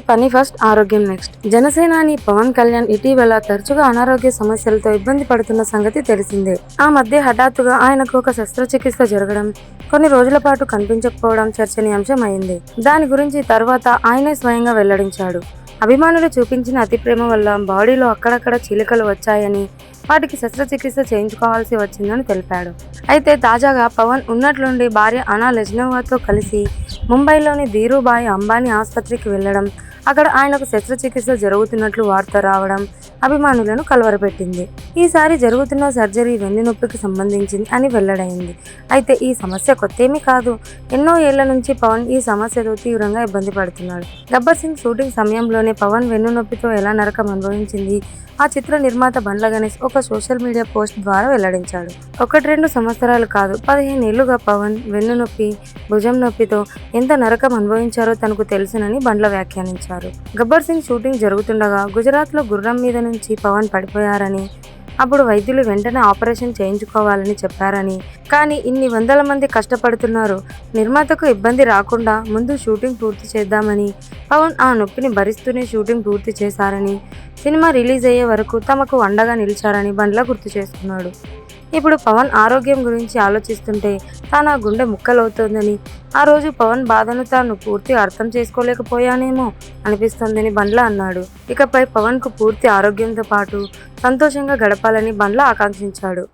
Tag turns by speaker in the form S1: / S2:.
S1: పని ఫస్ట్, ఆరోగ్యం నెక్స్ట్. జనసేనాని పవన్ కళ్యాణ్ ఇటీవల తరచుగా అనారోగ్య సమస్యలతో ఇబ్బంది పడుతున్న సంగతి తెలిసిందే. ఆ మధ్య హఠాత్తుగా ఆయనకు ఒక శస్త్రచికిత్స జరగడం, కొన్ని రోజుల పాటు కనిపించకపోవడం చర్చనీయాంశం అయింది. దాని గురించి తర్వాత ఆయనే స్వయంగా వెల్లడించాడు. అభిమానులు చూపించిన అతి ప్రేమ వల్ల బాడీలో అక్కడక్కడ చీలికలు వచ్చాయని, వాటికి శస్త్రచికిత్స చేయించుకోవాల్సి వచ్చిందని తెలిపాడు. అయితే తాజాగా పవన్ ఉన్నట్లుండి భార్య అనా లెజ్నోవాతో కలిసి ముంబైలోని ధీరూభాయ్ అంబానీ ఆసుపత్రికి వెళ్లడం, అక్కడ ఆయనకు శస్త్రచికిత్స జరుగుతున్నట్లు వార్త రావడం అభిమానులను కలవరపెట్టింది. ఈసారి జరుగుతున్న సర్జరీ వెన్నునొప్పికి సంబంధించింది అని వెల్లడైంది. అయితే ఈ సమస్య కొత్తేమీ కాదు. ఎన్నో ఏళ్ల నుంచి పవన్ ఈ సమస్యతో తీవ్రంగా ఇబ్బంది పడుతున్నాడు. గబ్బర్ సింగ్ షూటింగ్ సమయంలోనే పవన్ వెన్నునొప్పితో ఎలా నరకం అనుభవించింది ఆ చిత్ర నిర్మాత బండ్ల గణేష్ ఒక సోషల్ మీడియా పోస్ట్ ద్వారా వెల్లడించాడు. 1-2 సంవత్సరాలు కాదు, 15 ఏళ్లుగా పవన్ వెన్నునొప్పి, భుజం నొప్పితో ఎంత నరకం అనుభవించారో తనకు తెలుసునని బండ్ల వ్యాఖ్యానించారు. గబ్బర్ సింగ్ షూటింగ్ జరుగుతుండగా గుజరాత్లో గుర్రం మీద నుంచి పవన్ పడిపోయారని, అప్పుడు వైద్యులు వెంటనే ఆపరేషన్ చేయించుకోవాలని చెప్పారని, కానీ ఇన్ని వందల మంది కష్టపడుతున్నారు, నిర్మాతకు ఇబ్బంది రాకుండా ముందు షూటింగ్ పూర్తి చేద్దామని పవన్ ఆ నొప్పిని భరిస్తూనే షూటింగ్ పూర్తి చేశారని, సినిమా రిలీజ్ అయ్యే వరకు తమకు అండగా నిలిచారని బండ్ల గుర్తు చేసుకున్నాడు. ఇప్పుడు పవన్ ఆరోగ్యం గురించి ఆలోచిస్తుంటే తాను ఆ గుండె ముక్కలవుతోందని, ఆ రోజు పవన్ బాధను తాను పూర్తిగా అర్థం చేసుకోలేకపోయానేమో అనిపిస్తోందని బండ్ల అన్నాడు. ఇకపై పవన్కు పూర్తి ఆరోగ్యంతో పాటు సంతోషంగా గడపాలని బండ్ల ఆకాంక్షించాడు.